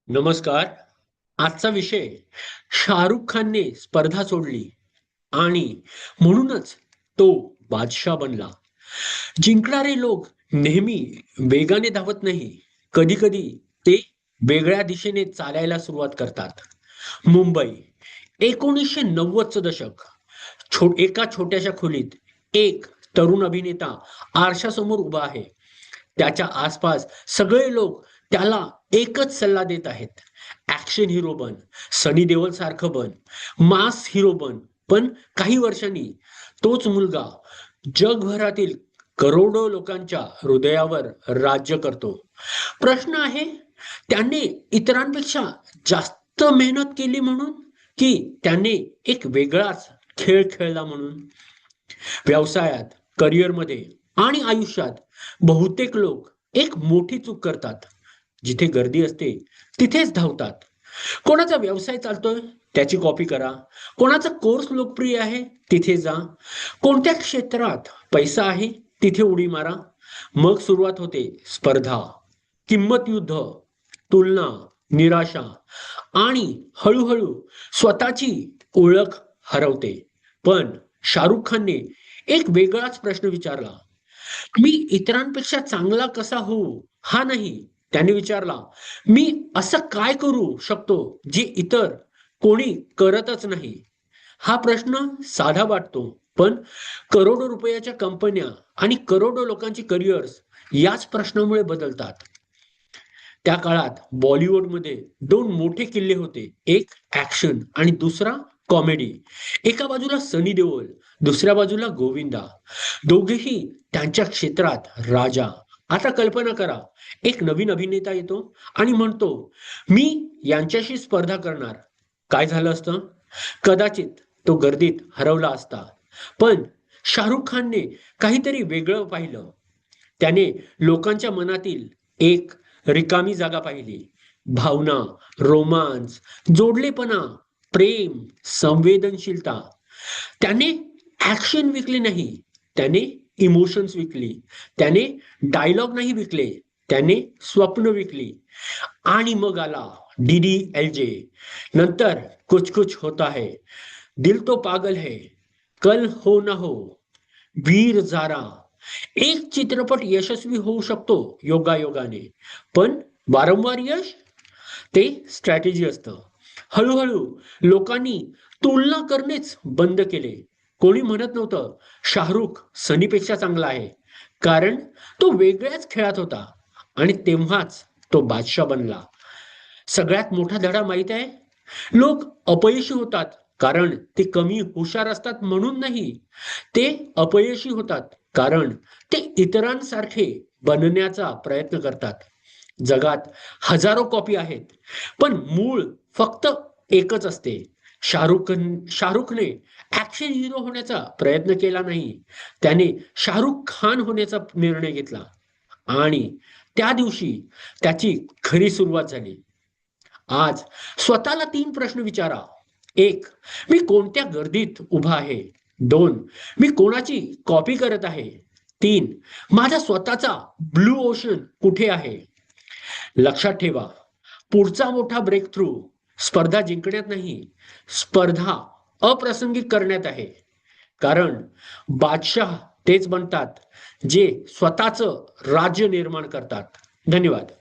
नमस्कार. आजचा विषय शाहरुख खानने स्पर्धा सोडली आणि म्हणूनच तो बादशाह बनला. जिंकणारे लोक नेहमी वेगाने धावत नाही. कधी कधी ते वेगळ्या दिशेने चालायला सुरुवात करतात. मुंबई 1990चं दशक. एका छोट्याशा खोलीत एक तरुण अभिनेता आरशासमोर उभा आहे. त्याच्या आसपास सगळे लोक त्याला एकच सल्ला देत आहेत. ऍक्शन हिरो बन, सनी देओल सारखं बन, मास हिरो बन. पण काही वर्षांनी तोच मुलगा जगभरातील करोडो लोकांच्या हृदयावर राज्य करतो. प्रश्न आहे, त्याने इतरांपेक्षा जास्त मेहनत केली म्हणून, की त्याने एक वेगळाच खेळ खेळला म्हणून? व्यवसायात, करिअरमध्ये आणि आयुष्यात बहुतेक लोक एक मोठी चूक करतात. जिथे गर्दी असते तिथेच धावतात. कोणाचा व्यवसाय चालतोय त्याची कॉपी करा. कोणाचा कोर्स लोकप्रिय आहे तिथे जा. कोणत्या क्षेत्रात पैसा आहे तिथे उडी मारा. मग सुरुवात होते स्पर्धा, किंमत युद्ध, तुलना, निराशा आणि हळूहळू स्वतःची ओळख हरवते. पण शाहरुख खानने एक वेगळाच प्रश्न विचारला. मी इतरांपेक्षा चांगला कसा होऊ, हा नाही. त्याने विचारला, मी असं काय करू शकतो जे इतर कोणी करतच नाही. हा प्रश्न साधा वाटतो, पण करोडो रुपयाच्या कंपन्या आणि करोडो लोकांची करिअर्स याच प्रश्नामुळे बदलतात. त्या काळात बॉलिवूडमध्ये दोन मोठे किल्ले होते. एक ऍक्शन आणि दुसरा कॉमेडी. एका बाजूला सनी देओल, दुसऱ्या बाजूला गोविंदा. दोघेही त्यांच्या क्षेत्रात राजा. आता कल्पना करा, एक नवीन अभिनेता येतो आणि म्हणतो, मी यांच्याशी स्पर्धा करणार. काय झालं असतं? कदाचित तो गर्दीत हरवला असता. पण शाहरुख खानने काहीतरी वेगळं पाहिलं. त्याने लोकांच्या मनातील एक रिकामी जागा पाहिली. भावना, रोमांस, जोडलेपणा, प्रेम, संवेदनशीलता. त्याने ऍक्शन विकली नाही, त्याने इमोशन्स विकली. त्याने डायलॉग नाही विकले, त्याने स्वप्न विकली. आणि मग आला DDLJ. नंतर कुछ कुछ होता है, दिल तो पागल है, कल हो ना हो, वीर जारा. एक चित्रपट यशस्वी होऊ शकतो योगायोगाने, पण वारंवार यश ते स्ट्रॅटेजी असतं. हळूहळू लोकांनी तुलना करणेच बंद केले. कोणी म्हणत नव्हतं शाहरुख सनीपेक्षा चांगला आहे, कारण तो वेगळ्याच खेळात होता. आणि तेव्हाच तो बादशाह बनला. सगळ्यात मोठा धडा माहित आहे? लोक अपयशी होतात कारण ते कमी हुशार असतात म्हणून नाही. ते अपयशी होतात कारण ते इतरांसारखे बनण्याचा प्रयत्न करतात. जगात हजारो कॉपी आहेत, पण मूळ फक्त एकच असते. शाहरुखने ऍक्शन हिरो होण्याचा प्रयत्न केला नाही. त्याने शाहरुख खान होण्याचा निर्णय घेतला. आणि त्या दिवशी त्याची खरी सुरुवात झाली. आज स्वतःला 3 प्रश्न विचारा. 1. मी कोणत्या गर्दीत उभा आहे? 2. मी कोणाची कॉपी करत आहे? 3. माझा स्वतःचा ब्लू ओशन कुठे आहे? लक्षात ठेवा, पुढचा मोठा ब्रेक थ्रू स्पर्धा जिंकण्यात नाही, स्पर्धा अप्रासंगिक करण्यात आहे. कारण बादशाह तेच बनतात जे स्वतःच राज्य निर्माण करतात. धन्यवाद.